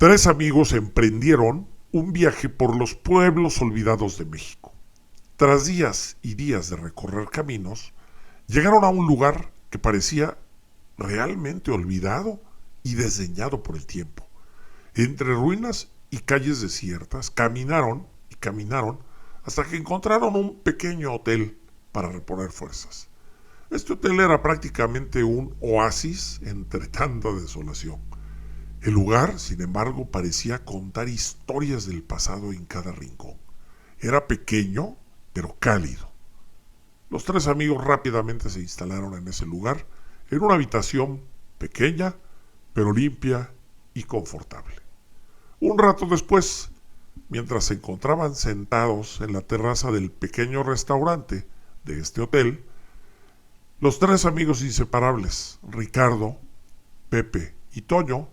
Tres amigos emprendieron un viaje por los pueblos olvidados de México. Tras días y días de recorrer caminos, llegaron a un lugar que parecía realmente olvidado y desdeñado por el tiempo. Entre ruinas y calles desiertas, caminaron y caminaron hasta que encontraron un pequeño hotel para reponer fuerzas. Este hotel era prácticamente un oasis entre tanta desolación. El lugar, sin embargo, parecía contar historias del pasado en cada rincón. Era pequeño, pero cálido. Los tres amigos rápidamente se instalaron en ese lugar, en una habitación pequeña, pero limpia y confortable. Un rato después, mientras se encontraban sentados en la terraza del pequeño restaurante de este hotel, los tres amigos inseparables, Ricardo, Pepe y Toño,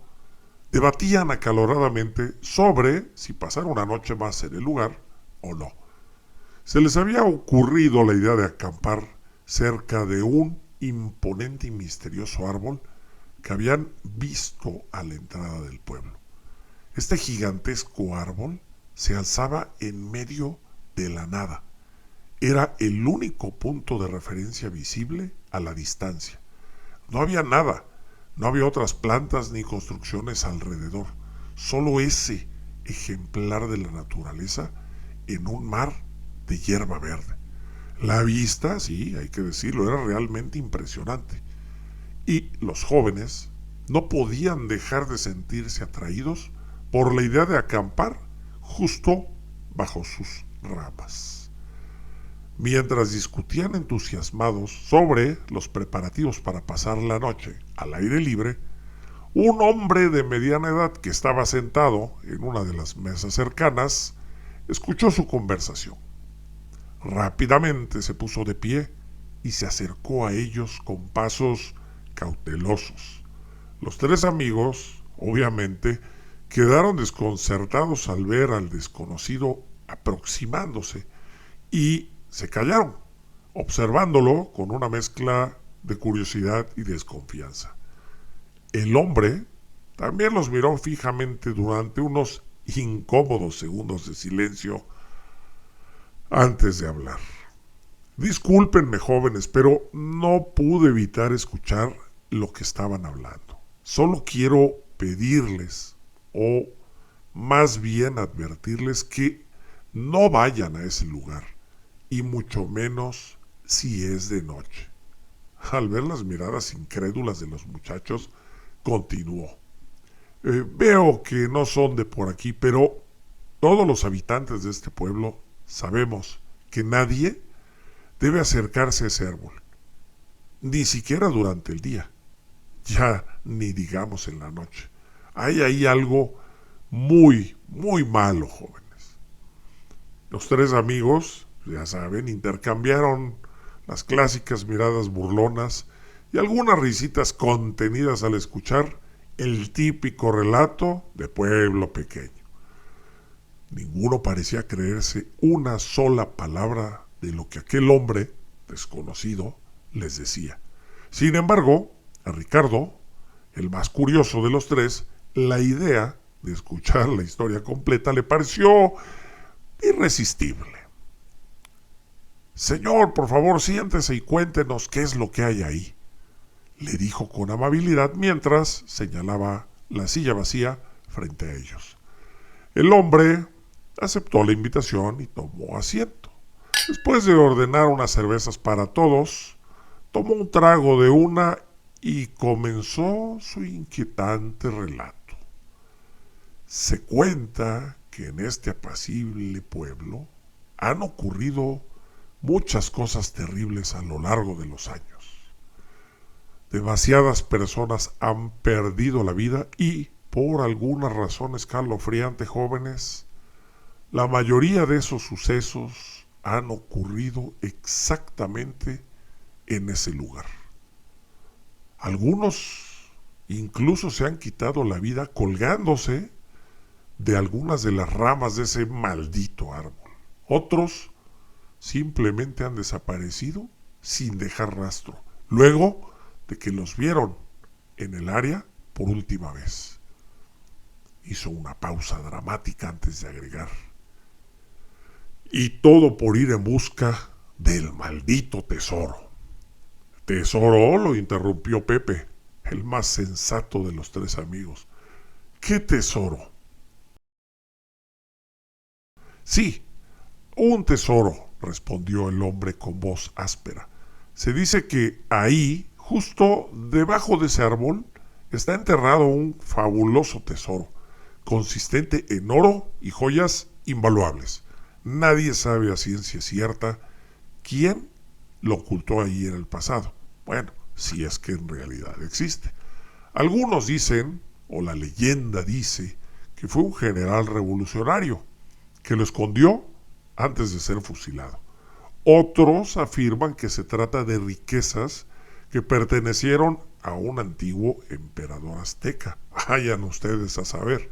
debatían acaloradamente sobre si pasar una noche más en el lugar o no. Se les había ocurrido la idea de acampar cerca de un imponente y misterioso árbol que habían visto a la entrada del pueblo. Este gigantesco árbol se alzaba en medio de la nada. Era el único punto de referencia visible a la distancia. No había nada, no había otras plantas ni construcciones alrededor, solo ese ejemplar de la naturaleza en un mar de hierba verde. La vista, sí, hay que decirlo, era realmente impresionante. Y los jóvenes no podían dejar de sentirse atraídos por la idea de acampar justo bajo sus ramas. Mientras discutían entusiasmados sobre los preparativos para pasar la noche al aire libre, un hombre de mediana edad que estaba sentado en una de las mesas cercanas escuchó su conversación. Rápidamente se puso de pie y se acercó a ellos con pasos cautelosos. Los tres amigos, obviamente, quedaron desconcertados al ver al desconocido aproximándose y se callaron, observándolo con una mezcla de curiosidad y desconfianza. El hombre también los miró fijamente durante unos incómodos segundos de silencio antes de hablar. Discúlpenme, jóvenes, pero no pude evitar escuchar lo que estaban hablando. Solo quiero pedirles, o más bien advertirles, que no vayan a ese lugar, y mucho menos si es de noche. Al ver las miradas incrédulas de los muchachos, continuó. Veo que no son de por aquí, pero todos los habitantes de este pueblo sabemos que nadie debe acercarse a ese árbol, ni siquiera durante el día, ya ni digamos en la noche. Hay ahí algo muy, muy malo, jóvenes. Los tres amigos, ya saben, intercambiaron las clásicas miradas burlonas y algunas risitas contenidas al escuchar el típico relato de pueblo pequeño. Ninguno parecía creerse una sola palabra de lo que aquel hombre desconocido les decía. Sin embargo, a Ricardo, el más curioso de los tres, la idea de escuchar la historia completa le pareció irresistible. Señor, por favor, siéntese y cuéntenos qué es lo que hay ahí, le dijo con amabilidad mientras señalaba la silla vacía frente a ellos. El hombre aceptó la invitación y tomó asiento. Después de ordenar unas cervezas para todos, tomó un trago de una y comenzó su inquietante relato. Se cuenta que en este apacible pueblo han ocurrido muchas cosas terribles a lo largo de los años. Demasiadas personas han perdido la vida y, por alguna razón escalofriante, jóvenes, la mayoría de esos sucesos han ocurrido exactamente en ese lugar. Algunos incluso se han quitado la vida colgándose de algunas de las ramas de ese maldito árbol. Otros simplemente han desaparecido sin dejar rastro, luego de que los vieron en el área por última vez. Hizo una pausa dramática antes de agregar. Y todo por ir en busca del maldito tesoro. ¿Tesoro? Lo interrumpió Pepe, el más sensato de los tres amigos. ¿Qué tesoro? Sí, un tesoro, respondió el hombre con voz áspera. Se dice que ahí, justo debajo de ese árbol, está enterrado un fabuloso tesoro, consistente en oro y joyas invaluables. Nadie sabe a ciencia cierta quién lo ocultó ahí en el pasado. Bueno, si es que en realidad existe. Algunos dicen, o la leyenda dice, que fue un general revolucionario que lo escondió antes de ser fusilado. Otros afirman que se trata de riquezas que pertenecieron a un antiguo emperador azteca. Vayan ustedes a saber.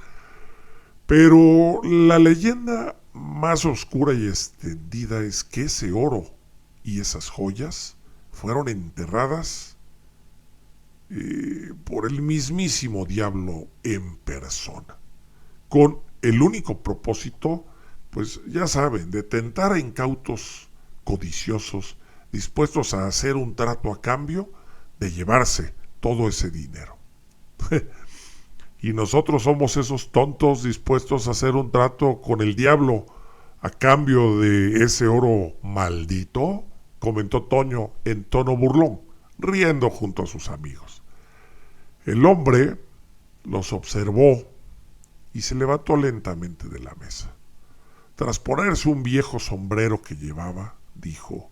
Pero la leyenda más oscura y extendida es que ese oro y esas joyas fueron enterradas por el mismísimo diablo en persona, con el único propósito, pues ya saben, de tentar a incautos codiciosos dispuestos a hacer un trato a cambio de llevarse todo ese dinero. Y nosotros somos esos tontos dispuestos a hacer un trato con el diablo a cambio de ese oro maldito, comentó Toño en tono burlón, riendo junto a sus amigos. El hombre los observó y se levantó lentamente de la mesa. Tras ponerse un viejo sombrero que llevaba, dijo: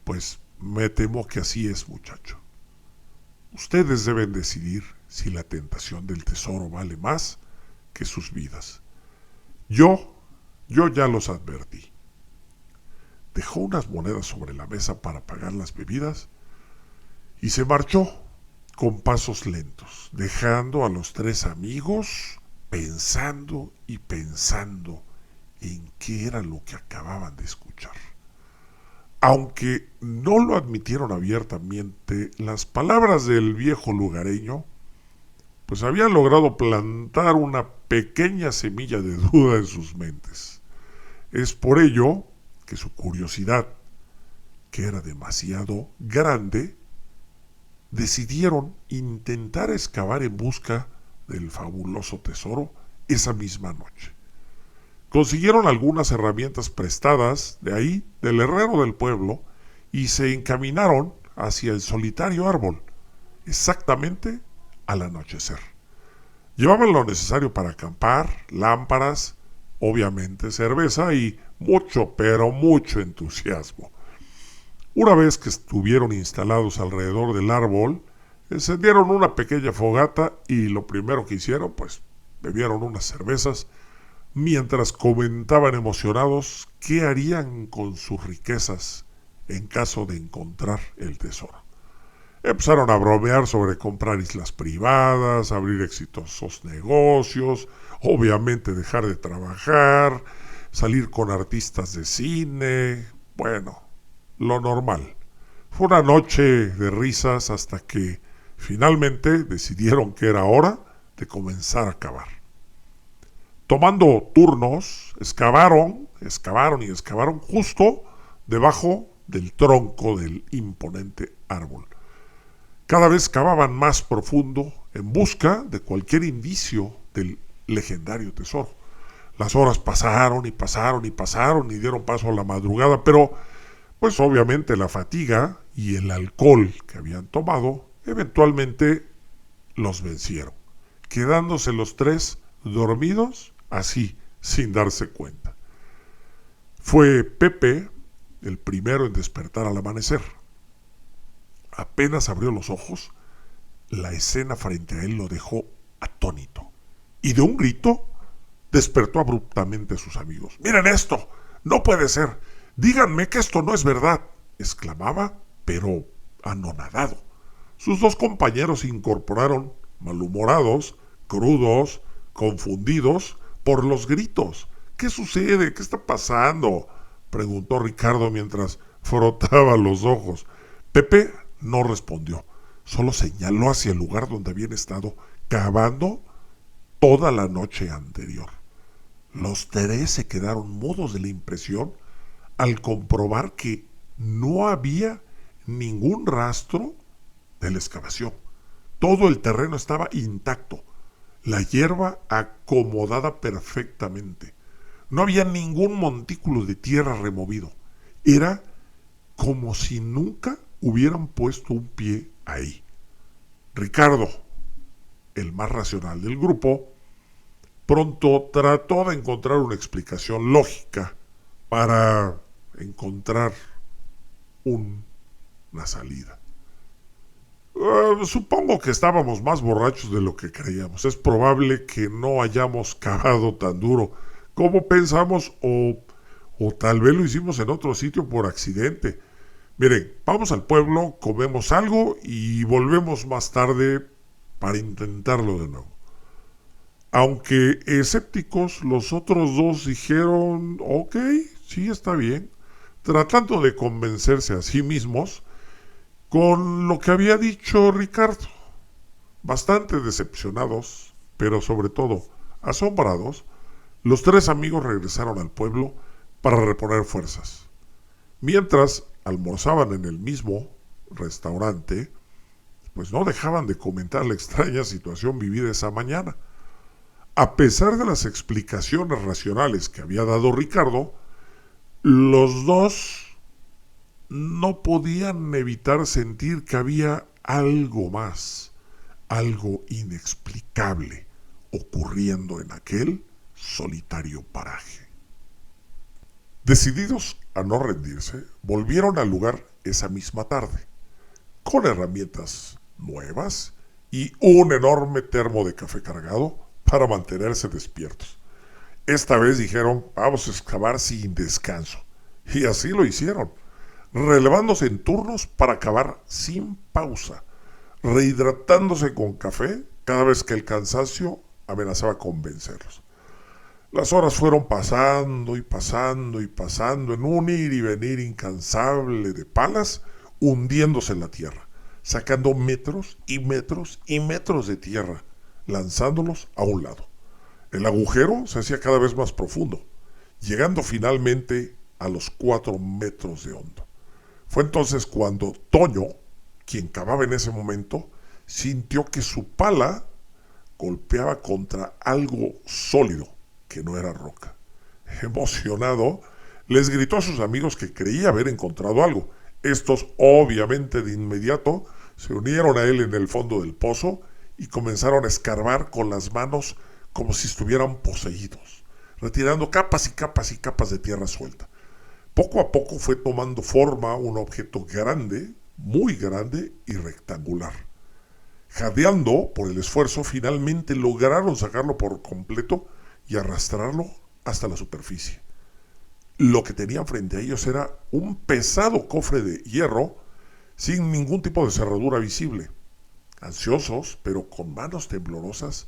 pues me temo que así es, muchacho. Ustedes deben decidir si la tentación del tesoro vale más que sus vidas. Yo ya los advertí. Dejó unas monedas sobre la mesa para pagar las bebidas y se marchó con pasos lentos, dejando a los tres amigos pensando y pensando en qué era lo que acababan de escuchar. Aunque no lo admitieron abiertamente, las palabras del viejo lugareño pues habían logrado plantar una pequeña semilla de duda en sus mentes. Es por ello que su curiosidad, que era demasiado grande, decidieron intentar excavar en busca del fabuloso tesoro esa misma noche. Consiguieron algunas herramientas prestadas de ahí, del herrero del pueblo, y se encaminaron hacia el solitario árbol, exactamente al anochecer. Llevaban lo necesario para acampar, lámparas, obviamente cerveza y mucho, pero mucho entusiasmo. Una vez que estuvieron instalados alrededor del árbol, encendieron una pequeña fogata y lo primero que hicieron, pues, bebieron unas cervezas, mientras comentaban emocionados qué harían con sus riquezas en caso de encontrar el tesoro. Empezaron a bromear sobre comprar islas privadas, abrir exitosos negocios, obviamente dejar de trabajar, salir con artistas de cine, bueno, lo normal. Fue una noche de risas hasta que finalmente decidieron que era hora de comenzar a cavar. Tomando turnos, excavaron justo debajo del tronco del imponente árbol. Cada vez cavaban más profundo en busca de cualquier indicio del legendario tesoro. Las horas pasaron y pasaron y pasaron y dieron paso a la madrugada, pero pues obviamente la fatiga y el alcohol que habían tomado eventualmente los vencieron, quedándose los tres dormidos así, sin darse cuenta. Fue Pepe el primero en despertar al amanecer. Apenas abrió los ojos, la escena frente a él lo dejó atónito. Y de un grito despertó abruptamente a sus amigos. ¡Miren esto! ¡No puede ser! ¡Díganme que esto no es verdad!, exclamaba, pero anonadado. Sus dos compañeros se incorporaron, malhumorados, crudos, confundidos por los gritos. ¿Qué sucede? ¿Qué está pasando?, preguntó Ricardo mientras frotaba los ojos. Pepe no respondió, solo señaló hacia el lugar donde habían estado cavando toda la noche anterior. Los tres se quedaron mudos de la impresión al comprobar que no había ningún rastro de la excavación. Todo el terreno estaba intacto, la hierba acomodada perfectamente. No había ningún montículo de tierra removido. Era como si nunca hubieran puesto un pie ahí. Ricardo, el más racional del grupo, pronto trató de encontrar una explicación lógica para encontrar una salida. Supongo que estábamos más borrachos de lo que creíamos. Es probable que no hayamos cavado tan duro como pensamos o tal vez lo hicimos en otro sitio por accidente. Miren, vamos al pueblo, comemos algo y volvemos más tarde para intentarlo de nuevo. Aunque escépticos, los otros dos dijeron, ok, sí está bien, tratando de convencerse a sí mismos con lo que había dicho Ricardo. Bastante decepcionados, pero sobre todo asombrados, los tres amigos regresaron al pueblo para reponer fuerzas. Mientras almorzaban en el mismo restaurante, pues no dejaban de comentar la extraña situación vivida esa mañana. A pesar de las explicaciones racionales que había dado Ricardo, los dos no podían evitar sentir que había algo más, algo inexplicable ocurriendo en aquel solitario paraje. Decididos a no rendirse, volvieron al lugar esa misma tarde, con herramientas nuevas y un enorme termo de café cargado para mantenerse despiertos. Esta vez dijeron, vamos a excavar sin descanso. Y así lo hicieron, relevándose en turnos para cavar sin pausa, rehidratándose con café cada vez que el cansancio amenazaba con vencerlos. Las horas fueron pasando y pasando y pasando en un ir y venir incansable de palas, hundiéndose en la tierra, sacando metros y metros y metros de tierra, lanzándolos a un lado. El agujero se hacía cada vez más profundo, llegando finalmente a los 4 metros de hondo. Fue entonces cuando Toño, quien cavaba en ese momento, sintió que su pala golpeaba contra algo sólido que no era roca. Emocionado, les gritó a sus amigos que creía haber encontrado algo. Estos, obviamente de inmediato, se unieron a él en el fondo del pozo y comenzaron a escarbar con las manos como si estuvieran poseídos, retirando capas y capas y capas de tierra suelta. Poco a poco fue tomando forma un objeto grande, muy grande y rectangular. Jadeando por el esfuerzo, finalmente lograron sacarlo por completo y arrastrarlo hasta la superficie. Lo que tenían frente a ellos era un pesado cofre de hierro sin ningún tipo de cerradura visible. Ansiosos, pero con manos temblorosas,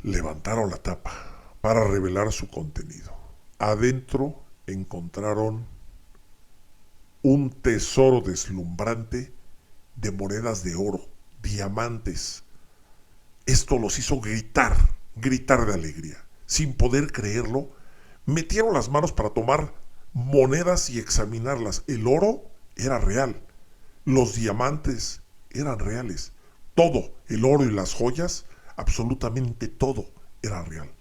levantaron la tapa para revelar su contenido. Adentro encontraron un tesoro deslumbrante de monedas de oro, diamantes. Esto los hizo gritar de alegría. Sin poder creerlo, metieron las manos para tomar monedas y examinarlas. El oro era real, los diamantes eran reales, todo, el oro y las joyas, absolutamente todo era real.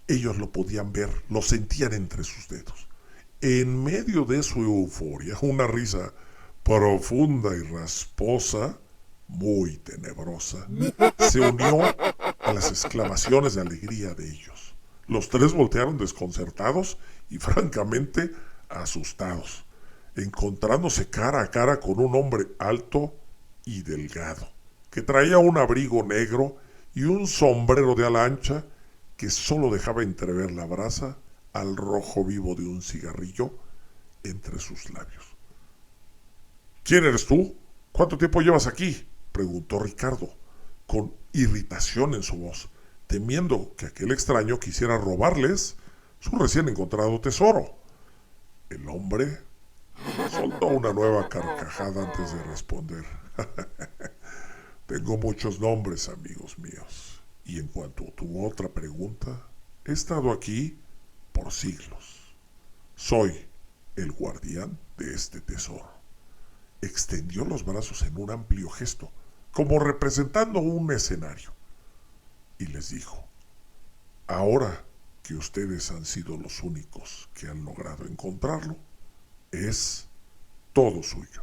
Ellos lo podían ver, lo sentían entre sus dedos. En medio de su euforia, una risa profunda y rasposa, muy tenebrosa, se unió a las exclamaciones de alegría de ellos. Los tres voltearon desconcertados y francamente asustados, encontrándose cara a cara con un hombre alto y delgado, que traía un abrigo negro y un sombrero de ala ancha que solo dejaba entrever la brasa al rojo vivo de un cigarrillo entre sus labios. ¿Quién eres tú? ¿Cuánto tiempo llevas aquí?, preguntó Ricardo, con irritación en su voz, temiendo que aquel extraño quisiera robarles su recién encontrado tesoro. El hombre soltó una nueva carcajada antes de responder. Tengo muchos nombres, amigos míos, Y en cuanto a tu otra pregunta, he estado aquí por siglos. Soy el guardián de este tesoro. Extendió los brazos en un amplio gesto, como representando un escenario, y les dijo: ahora que ustedes han sido los únicos que han logrado encontrarlo, es todo suyo.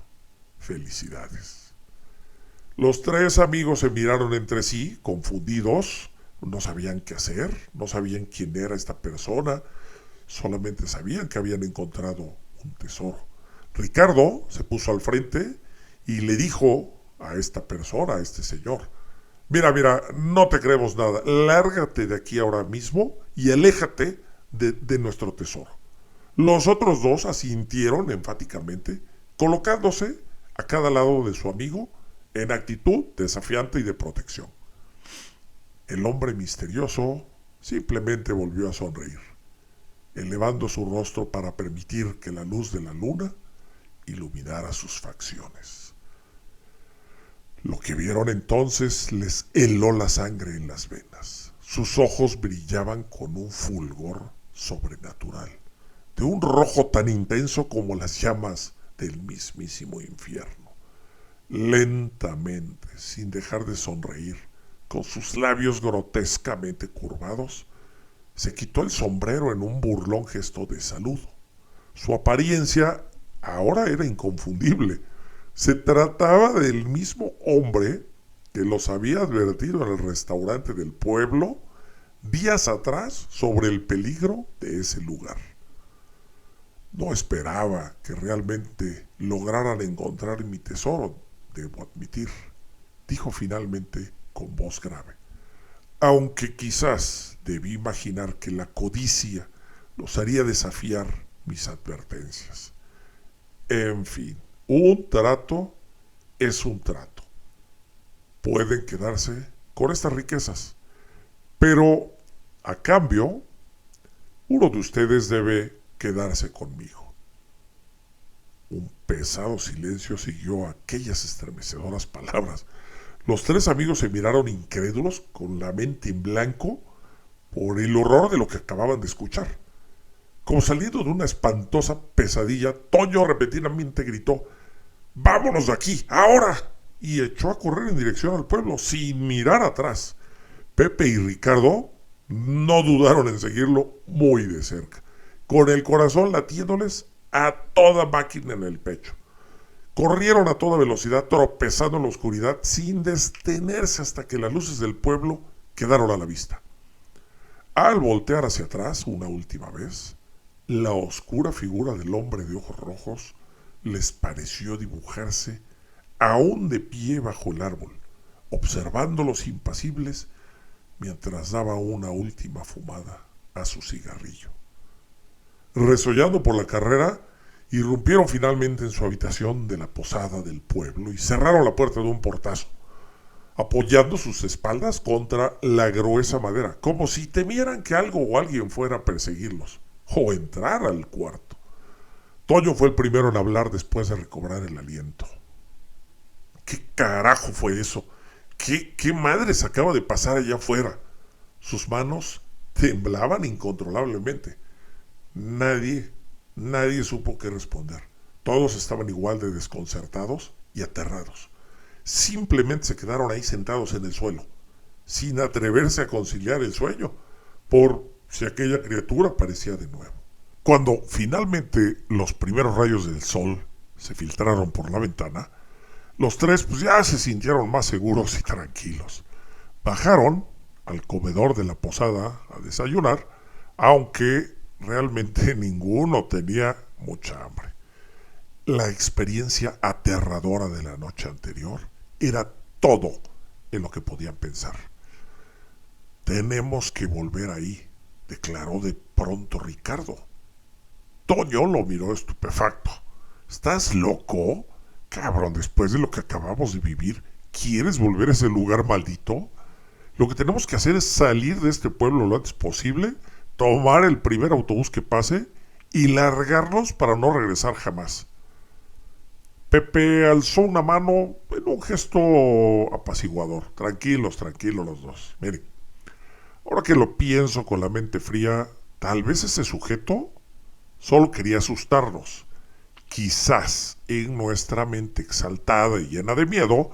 Felicidades. Los tres amigos se miraron entre sí, confundidos. No sabían qué hacer, no sabían quién era esta persona, solamente sabían que habían encontrado un tesoro. Ricardo se puso al frente y le dijo a esta persona, a este señor: mira, no te creemos nada, lárgate de aquí ahora mismo y aléjate de nuestro tesoro. Los otros dos asintieron enfáticamente, colocándose a cada lado de su amigo en actitud desafiante y de protección. El hombre misterioso simplemente volvió a sonreír, elevando su rostro para permitir que la luz de la luna iluminara sus facciones. Lo que vieron entonces les heló la sangre en las venas. Sus ojos brillaban con un fulgor sobrenatural, de un rojo tan intenso como las llamas del mismísimo infierno. Lentamente, sin dejar de sonreír, con sus labios grotescamente curvados, se quitó el sombrero en un burlón gesto de saludo. Su apariencia ahora era inconfundible. Se trataba del mismo hombre que los había advertido en el restaurante del pueblo días atrás sobre el peligro de ese lugar. No esperaba que realmente lograran encontrar mi tesoro, debo admitir, dijo finalmente con voz grave. Aunque quizás debí imaginar que la codicia los haría desafiar mis advertencias. En fin, un trato es un trato. Pueden quedarse con estas riquezas, pero a cambio, uno de ustedes debe quedarse conmigo. Un pesado silencio siguió aquellas estremecedoras palabras. Los tres amigos se miraron incrédulos, con la mente en blanco, por el horror de lo que acababan de escuchar. Como saliendo de una espantosa pesadilla, Toño repentinamente gritó: ¡vámonos de aquí, ahora! Y echó a correr en dirección al pueblo, sin mirar atrás. Pepe y Ricardo no dudaron en seguirlo muy de cerca, con el corazón latiéndoles a toda máquina en el pecho. Corrieron a toda velocidad, tropezando en la oscuridad, sin detenerse hasta que las luces del pueblo quedaron a la vista. Al voltear hacia atrás una última vez, la oscura figura del hombre de ojos rojos les pareció dibujarse aún de pie bajo el árbol, observándolos impasibles mientras daba una última fumada a su cigarrillo. Resollando por la carrera, irrumpieron finalmente en su habitación de la posada del pueblo y cerraron la puerta de un portazo, apoyando sus espaldas contra la gruesa madera, como si temieran que algo o alguien fuera a perseguirlos o entrar al cuarto. Toño fue el primero en hablar después de recobrar el aliento. ¿Qué carajo fue eso? ¿Qué madres acaba de pasar allá afuera? Sus manos temblaban incontrolablemente. Nadie supo qué responder. Todos estaban igual de desconcertados y aterrados. Simplemente se quedaron ahí sentados en el suelo, sin atreverse a conciliar el sueño, por si aquella criatura aparecía de nuevo. Cuando finalmente los primeros rayos del sol se filtraron por la ventana, los tres ya se sintieron más seguros y tranquilos. Bajaron al comedor de la posada a desayunar, aunque realmente ninguno tenía mucha hambre. La experiencia aterradora de la noche anterior era todo en lo que podían pensar. Tenemos que volver ahí, declaró de pronto Ricardo. Toño lo miró estupefacto. ¿Estás loco? Cabrón, después de lo que acabamos de vivir, ¿quieres volver a ese lugar maldito? Lo que tenemos que hacer es salir de este pueblo lo antes posible, tomar el primer autobús que pase y largarnos para no regresar jamás. Pepe alzó una mano en un gesto apaciguador. Tranquilos los dos. Miren, Ahora que lo pienso con la mente fría, tal vez ese sujeto solo quería asustarnos. Quizás en nuestra mente exaltada y llena de miedo,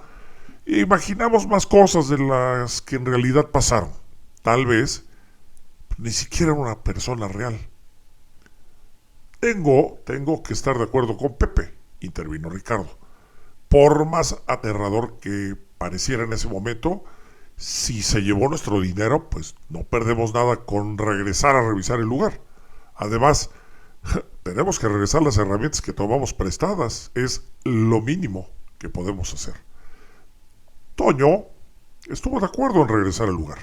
imaginamos más cosas de las que en realidad pasaron. Tal vez ni siquiera era una persona real. Tengo que estar de acuerdo con Pepe, intervino Ricardo. Por más aterrador que pareciera en ese momento, si se llevó nuestro dinero, pues no perdemos nada con regresar a revisar el lugar. Además, tenemos que regresar las herramientas que tomamos prestadas. Es lo mínimo que podemos hacer. Toño estuvo de acuerdo en regresar al lugar,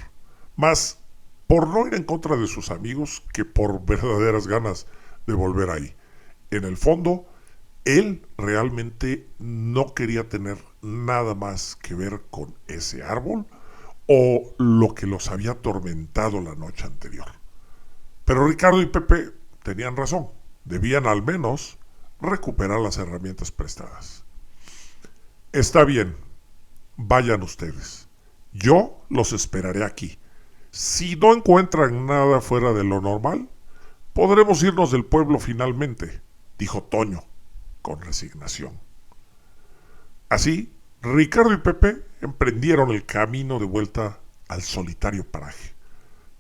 más por no ir en contra de sus amigos que por verdaderas ganas de volver ahí. En el fondo, él realmente no quería tener nada más que ver con ese árbol o lo que los había atormentado la noche anterior. Pero Ricardo y Pepe tenían razón. Debían al menos recuperar las herramientas prestadas. Está bien, vayan ustedes. Yo los esperaré aquí. Si no encuentran nada fuera de lo normal, podremos irnos del pueblo finalmente, dijo Toño, con resignación. Así, Ricardo y Pepe emprendieron el camino de vuelta al solitario paraje,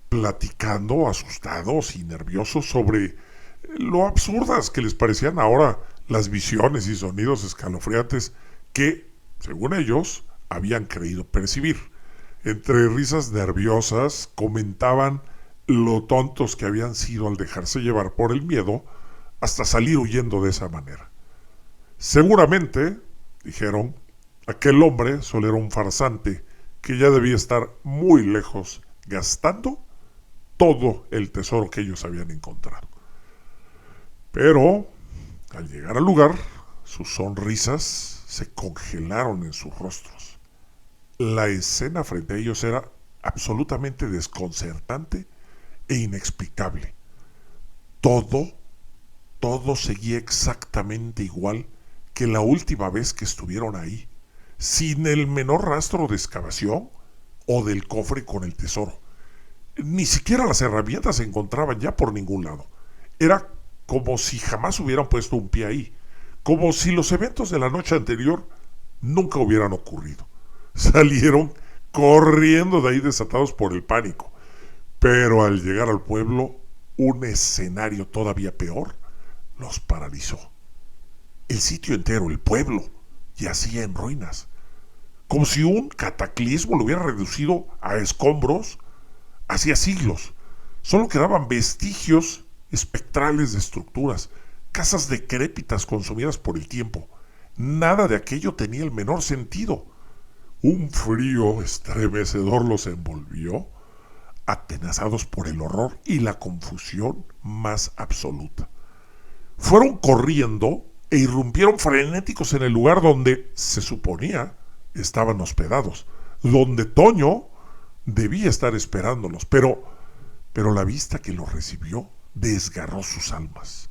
platicando asustados y nerviosos sobre lo absurdas que les parecían ahora las visiones y sonidos escalofriantes que, según ellos, habían creído percibir. Entre risas nerviosas comentaban lo tontos que habían sido al dejarse llevar por el miedo hasta salir huyendo de esa manera. Seguramente, dijeron, aquel hombre solo era un farsante que ya debía estar muy lejos gastando todo el tesoro que ellos habían encontrado. Pero, al llegar al lugar, sus sonrisas se congelaron en sus rostros. La escena frente a ellos era absolutamente desconcertante e inexplicable. Todo, todo seguía exactamente igual que la última vez que estuvieron ahí, sin el menor rastro de excavación o del cofre con el tesoro. Ni siquiera las herramientas se encontraban ya por ningún lado. Era como si jamás hubieran puesto un pie ahí, como si los eventos de la noche anterior nunca hubieran ocurrido. Salieron corriendo de ahí desatados por el pánico, pero al llegar al pueblo, un escenario todavía peor los paralizó. El sitio entero, el pueblo, yacía en ruinas, como si un cataclismo lo hubiera reducido a escombros hacía siglos. Solo quedaban vestigios espectrales de estructuras, casas decrépitas consumidas por el tiempo. Nada de aquello tenía el menor sentido. Un frío estremecedor los envolvió, atenazados por el horror y la confusión más absoluta. Fueron corriendo e irrumpieron frenéticos en el lugar donde, se suponía, estaban hospedados, donde Toño debía estar esperándolos, pero la vista que los recibió desgarró sus almas.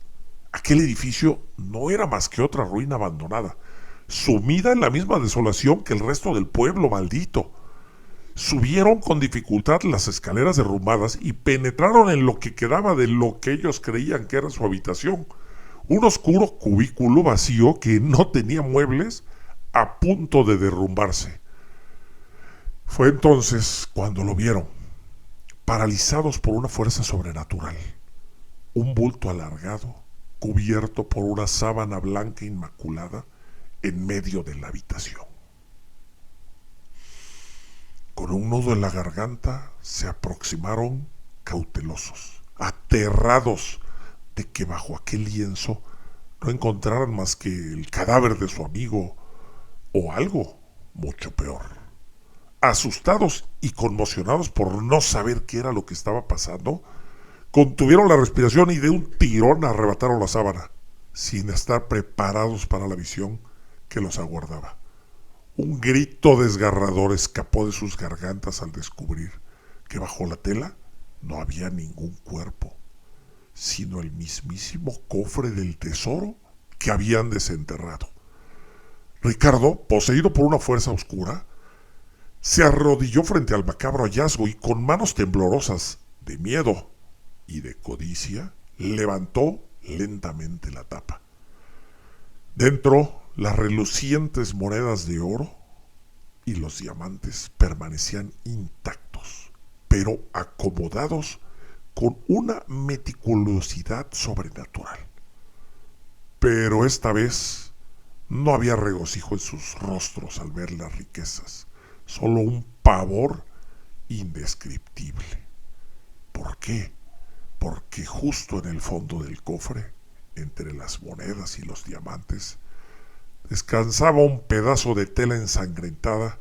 Aquel edificio no era más que otra ruina abandonada, sumida en la misma desolación que el resto del pueblo maldito. Subieron con dificultad las escaleras derrumbadas y penetraron en lo que quedaba de lo que ellos creían que era su habitación, un oscuro cubículo vacío que no tenía muebles, a punto de derrumbarse. Fue entonces cuando lo vieron, paralizados por una fuerza sobrenatural. Un bulto alargado, cubierto por una sábana blanca inmaculada, en medio de la habitación. Con un nudo en la garganta se aproximaron cautelosos, aterrados de que bajo aquel lienzo no encontraran más que el cadáver de su amigo o algo mucho peor. Asustados y conmocionados por no saber qué era lo que estaba pasando, contuvieron la respiración y de un tirón arrebataron la sábana, sin estar preparados para la visión que los aguardaba. Un grito desgarrador escapó de sus gargantas al descubrir que bajo la tela no había ningún cuerpo, sino el mismísimo cofre del tesoro que habían desenterrado. Ricardo, poseído por una fuerza oscura, Se arrodilló frente al macabro hallazgo y con manos temblorosas de miedo y de codicia levantó lentamente la tapa. Dentro, las relucientes monedas de oro y los diamantes permanecían intactos, pero acomodados con una meticulosidad sobrenatural. Pero esta vez no había regocijo en sus rostros al ver las riquezas, solo un pavor indescriptible. ¿Por qué? Porque justo en el fondo del cofre, entre las monedas y los diamantes, descansaba un pedazo de tela ensangrentada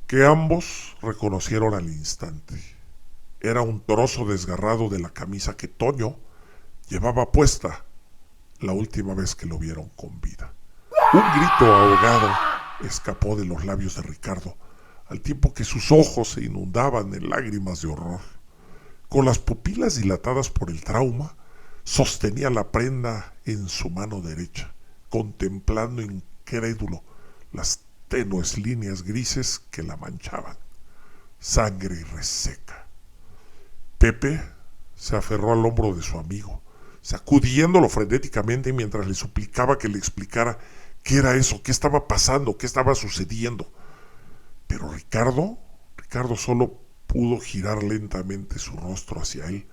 que ambos reconocieron al instante. Era un trozo desgarrado de la camisa que Toño llevaba puesta la última vez que lo vieron con vida. Un grito ahogado escapó de los labios de Ricardo, al tiempo que sus ojos se inundaban en lágrimas de horror. Con las pupilas dilatadas por el trauma, sostenía la prenda en su mano derecha, contemplando incrédulo las tenues líneas grises que la manchaban. Sangre reseca. Pepe se aferró al hombro de su amigo, sacudiéndolo frenéticamente mientras le suplicaba que le explicara qué era eso, qué estaba pasando, qué estaba sucediendo. Pero Ricardo solo pudo girar lentamente su rostro hacia él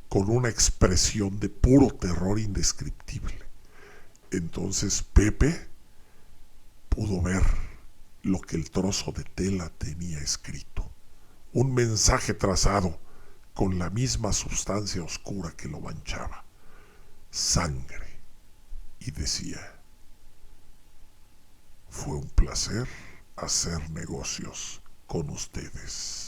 con una expresión de puro terror indescriptible. Entonces Pepe pudo ver lo que el trozo de tela tenía escrito. Un mensaje trazado con la misma sustancia oscura que lo manchaba. Sangre. Y decía: fue un placer hacer negocios con ustedes.